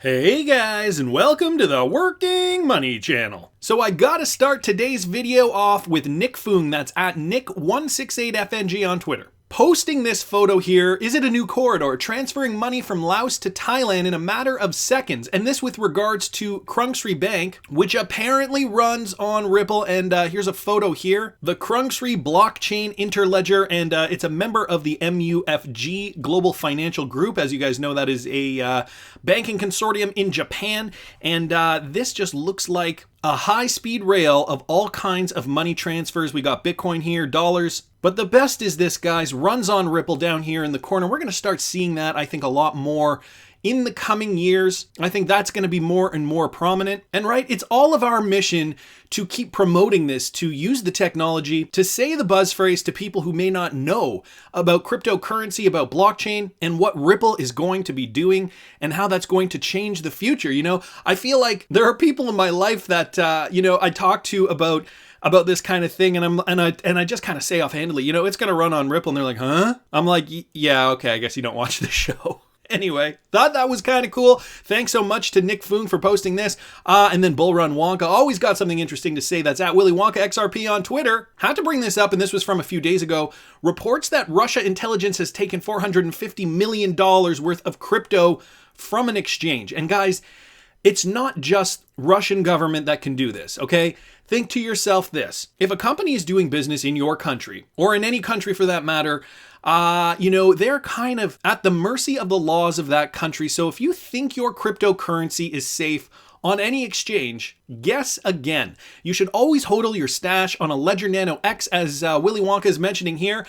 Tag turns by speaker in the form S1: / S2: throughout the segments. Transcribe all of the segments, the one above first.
S1: Hey guys, and welcome to the Working Money Channel. So I gotta start today's video off with Nick Foong, that's at Nick168FNG on Twitter. Posting this photo here, is it a new corridor, transferring money from Laos to Thailand in a matter of seconds, and this with regards to Krungsri Bank, which apparently runs on Ripple, and here's a photo here. The Krungsri blockchain interledger, and it's a member of the MUFG Global Financial Group. As you guys know, that is a banking consortium in Japan, and this just looks like a high-speed rail of all kinds of money transfers. We got Bitcoin here, dollars. But the best is this, guys, runs on Ripple down here in the corner. We're going to start seeing that, I think, a lot more in the coming years. I think that's going to be more and more prominent. And right, it's all of our mission to keep promoting this, to use the technology, to say the buzz phrase to people who may not know about cryptocurrency, about blockchain, and what Ripple is going to be doing and how that's going to change the future. You know, I feel like there are people in my life that, I talk to about this kind of thing, and I just kind of say offhandedly, it's going to run on Ripple, and they're like, huh? I'm like, yeah, okay, I guess you don't watch the show. Anyway, thought that was kind of cool. Thanks so much to Nick Foong for posting this. And then Bullrun Wonka always got something interesting to say. That's at Willy Wonka XRP on Twitter. Had to bring this up, and this was from a few days ago. Reports that Russia intelligence has taken $450 million worth of crypto from an exchange. And guys, it's not just Russian government that can do this, okay? Think to yourself this. If a company is doing business in your country, or in any country for that matter, they're kind of at the mercy of the laws of that country. So if you think your cryptocurrency is safe on any exchange, guess again. You should always hodl your stash on a Ledger Nano X, as Willy Wonka is mentioning here.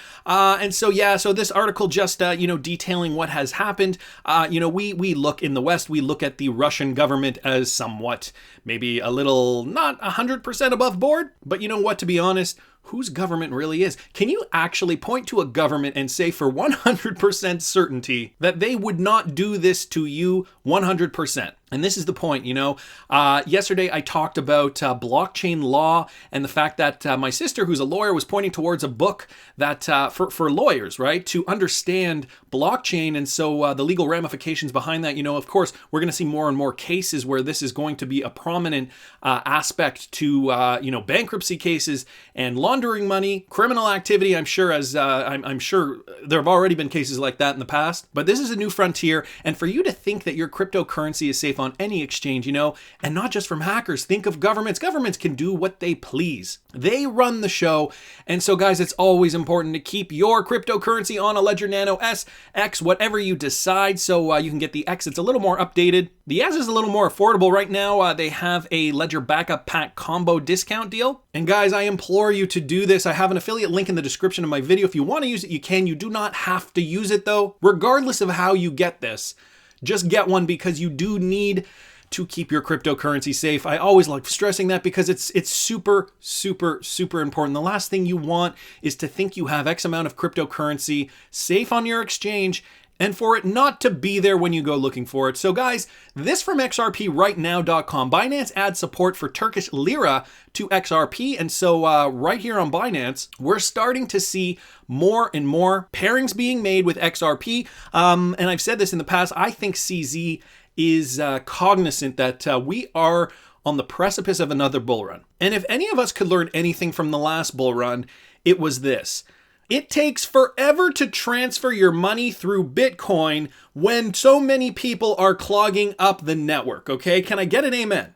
S1: So this article just, detailing what has happened. We look in the West, we look at the Russian government as somewhat, maybe a little, not 100% above board, but you know what, to be honest, whose government really is? Can you actually point to a government and say for 100% certainty that they would not do this to you 100%? And this is the point, yesterday I talked about blockchain law and the fact that my sister, who's a lawyer, was pointing towards a book that for lawyers, right, to understand blockchain. And so the legal ramifications behind that, of course, we're going to see more and more cases where this is going to be a prominent aspect to, bankruptcy cases and laundering money, criminal activity. I'm sure I'm sure there have already been cases like that in the past, but this is a new frontier. And for you to think that your cryptocurrency is safe on any exchange, and not just from hackers, think of governments. Governments can do what they please. They run the show. And so guys, it's always important to keep your cryptocurrency on a Ledger Nano S, X, whatever you decide. So you can get the X. It's a little more updated. The S is a little more affordable right now. They have a Ledger Backup Pack combo discount deal. And guys, I implore you to do this. I have an affiliate link in the description of my video. If you want to use it, you can. You do not have to use it though. Regardless of how you get this, just get one because you do need to keep your cryptocurrency safe. I always like stressing that because it's super, super, super important. The last thing you want is to think you have X amount of cryptocurrency safe on your exchange and for it not to be there when you go looking for it. So guys, this from XRPrightnow.com. Binance adds support for Turkish Lira to XRP. And so right here on Binance, we're starting to see more and more pairings being made with XRP. And I've said this in the past, I think CZ is cognizant that we are on the precipice of another bull run. And if any of us could learn anything from the last bull run, it was this. It takes forever to transfer your money through Bitcoin when so many people are clogging up the network, okay? Can I get an amen?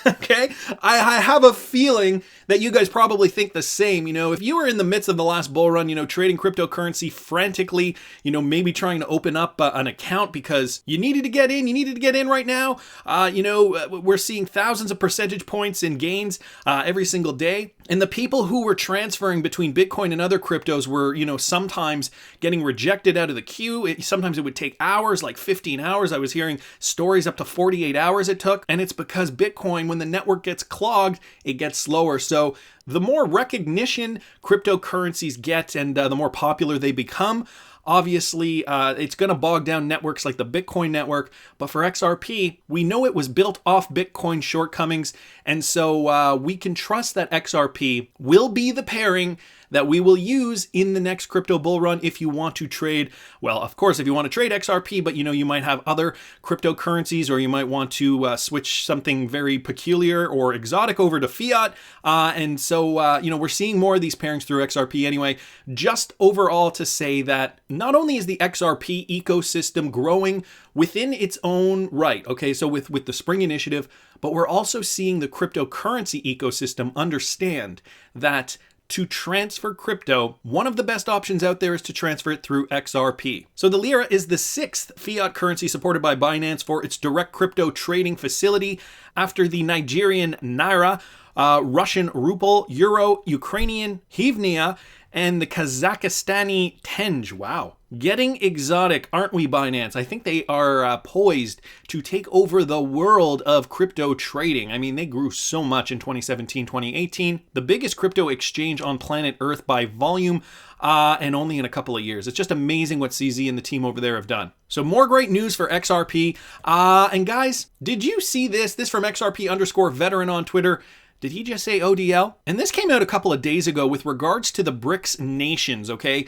S1: Okay, I have a feeling that you guys probably think the same. If you were in the midst of the last bull run, trading cryptocurrency frantically, maybe trying to open up an account because you needed to get in right now. We're seeing thousands of percentage points in gains every single day. And the people who were transferring between Bitcoin and other cryptos were, sometimes getting rejected out of the queue. Sometimes it would take hours, like 15 hours. I was hearing stories up to 48 hours it took. And it's because Bitcoin, when the network gets clogged, it gets slower. So the more recognition cryptocurrencies get and the more popular they become, obviously, it's going to bog down networks like the Bitcoin network. But for XRP, we know it was built off Bitcoin shortcomings. And so we can trust that XRP will be the pairing that we will use in the next crypto bull run if you want to trade. Well, of course, if you want to trade XRP, but you might have other cryptocurrencies, or you might want to switch something very peculiar or exotic over to fiat. And so, we're seeing more of these pairings through XRP anyway. Just overall to say that not only is the XRP ecosystem growing within its own right, okay, so with the Spring Initiative, but we're also seeing the cryptocurrency ecosystem understand that to transfer crypto, one of the best options out there is to transfer it through XRP. So the Lira is the 6th fiat currency supported by Binance for its direct crypto trading facility after the Nigerian Naira, Russian Ruble, Euro, Ukrainian Hryvnia, and the Kazakhstani Tenge. Wow. Getting exotic, aren't we, Binance? I think they are poised to take over the world of crypto trading. I mean, they grew so much in 2017, 2018. The biggest crypto exchange on planet Earth by volume, and only in a couple of years. It's just amazing what CZ and the team over there have done. So more great news for XRP. And guys, did you see this? This from XRP_veteran on Twitter. Did he just say ODL? And this came out a couple of days ago with regards to the BRICS nations, okay?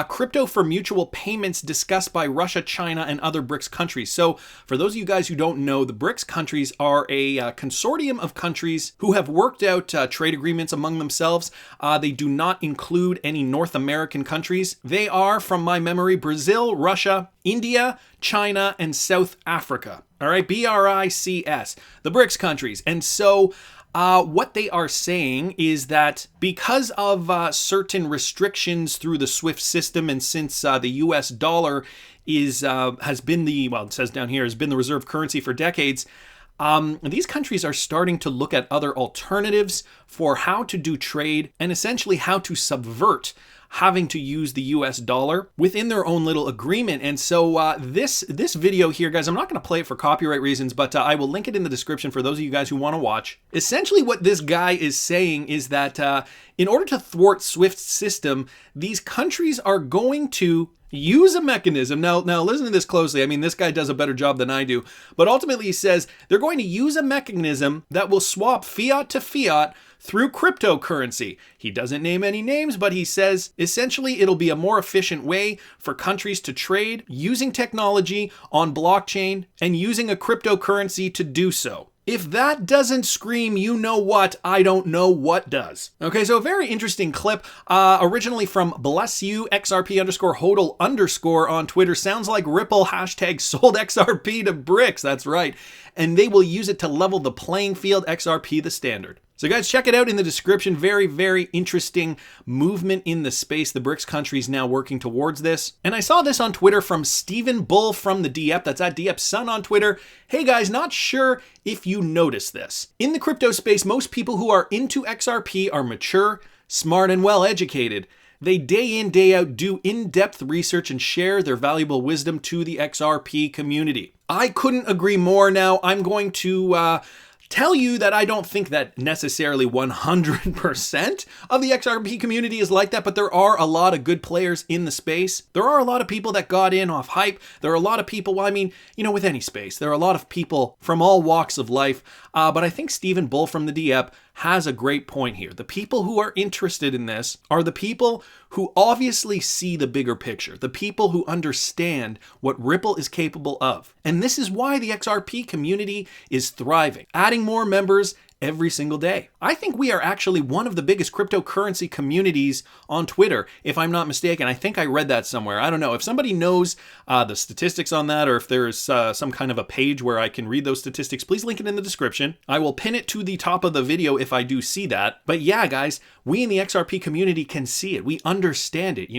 S1: Crypto for mutual payments discussed by Russia, China, and other BRICS countries. So for those of you guys who don't know, the BRICS countries are a consortium of countries who have worked out trade agreements among themselves. They do not include any North American countries. They are, from my memory, Brazil, Russia, India, China, and South Africa. All right, BRICS, the BRICS countries. And so what they are saying is that because of certain restrictions through the SWIFT system, and since the US dollar has been it says down here, has been the reserve currency for decades, these countries are starting to look at other alternatives for how to do trade and essentially how to subvert having to use the US dollar within their own little agreement. And so this video here, guys, I'm not going to play it for copyright reasons, but I will link it in the description for those of you guys who want to watch. Essentially what this guy is saying is that in order to thwart SWIFT's system, these countries are going to use a mechanism. Now listen to this closely. I mean, this guy does a better job than I do. But ultimately he says they're going to use a mechanism that will swap fiat to fiat through cryptocurrency. He doesn't name any names, but he says essentially it'll be a more efficient way for countries to trade using technology on blockchain and using a cryptocurrency to do so. If that doesn't scream, you know what, I don't know what does. Okay, so a very interesting clip, originally from Bless You, XRP_HODL_ on Twitter. Sounds like Ripple #sold XRP to BRICS, that's right. And they will use it to level the playing field, XRP the standard. So guys, check it out in the description. Very, very interesting movement in the space. The BRICS countries now working towards this. And I saw this on Twitter from Stephen Bull from the DEP. That's at DEPSun on Twitter. Hey guys, not sure if you noticed this. In the crypto space, most people who are into XRP are mature, smart, and well-educated. They day in, day out do in-depth research and share their valuable wisdom to the XRP community. I couldn't agree more. Now, I'm going to tell you that I don't think that necessarily 100% of the XRP community is like that, but there are a lot of good players in the space. There are a lot of people that got in off hype. There are a lot of people, well, I mean, with any space, there are a lot of people from all walks of life. But I think Stephen Bull from the DEP has a great point here. The people who are interested in this are the people who obviously see the bigger picture, the people who understand what Ripple is capable of. And this is why the XRP community is thriving, adding more members every single day. I think we are actually one of the biggest cryptocurrency communities on Twitter, if I'm not mistaken. I think I read that somewhere. I don't know. If somebody knows the statistics on that, or if there's some kind of a page where I can read those statistics, please link it in the description. I will pin it to the top of the video if I do see that. But yeah, guys, we in the XRP community can see it. We understand it,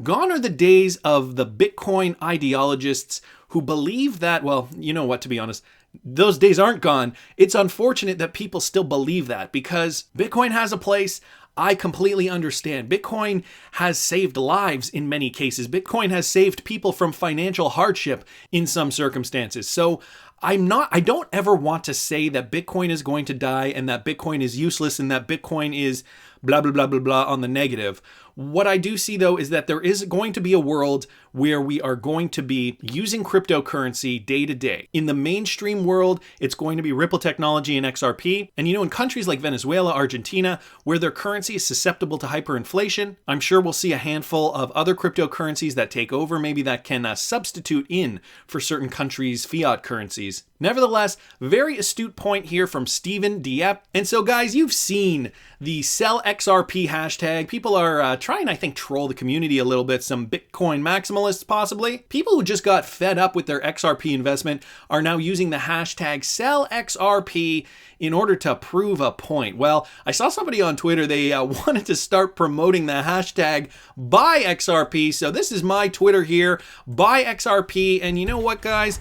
S1: Gone are the days of the Bitcoin ideologists who believe that, well, you know what, to be honest, those days aren't gone. It's unfortunate that people still believe that, because Bitcoin has a place. I completely understand. Bitcoin has saved lives in many cases. Bitcoin has saved people from financial hardship in some circumstances. So I don't ever want to say that Bitcoin is going to die and that Bitcoin is useless and that Bitcoin is blah, blah, blah, blah, blah on the negative. What I do see, though, is that there is going to be a world where we are going to be using cryptocurrency day to day. In the mainstream world, it's going to be Ripple technology and XRP. And in countries like Venezuela, Argentina, where their currency is susceptible to hyperinflation, I'm sure we'll see a handful of other cryptocurrencies that take over, maybe that can substitute in for certain countries' fiat currencies. Nevertheless, very astute point here from Steven Dieppe. And so, guys, you've seen the sell XRP hashtag. People are trying, I think, troll the community a little bit. Some Bitcoin maximalists, possibly. People who just got fed up with their XRP investment are now using the hashtag sell XRP in order to prove a point. Well, I saw somebody on Twitter, they wanted to start promoting the hashtag buy XRP. So this is my Twitter here, buy XRP. And you know what, guys?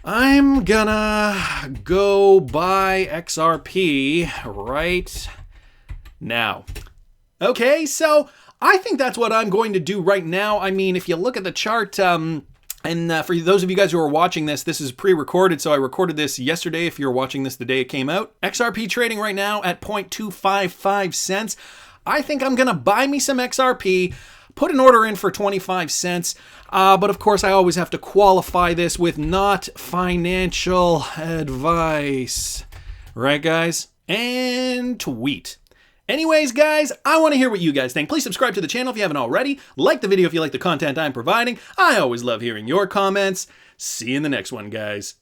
S1: I'm gonna go buy XRP right now. Okay, so I think that's what I'm going to do right now. I mean, if you look at the chart, and for those of you guys who are watching this, this is pre-recorded, so I recorded this yesterday if you're watching this the day it came out. XRP trading right now at 0.255 cents. I think I'm gonna buy me some XRP, put an order in for 25 cents, but of course I always have to qualify this with not financial advice. Right, guys? And tweet. Anyways, guys, I want to hear what you guys think. Please subscribe to the channel if you haven't already. Like the video if you like the content I'm providing. I always love hearing your comments. See you in the next one, guys.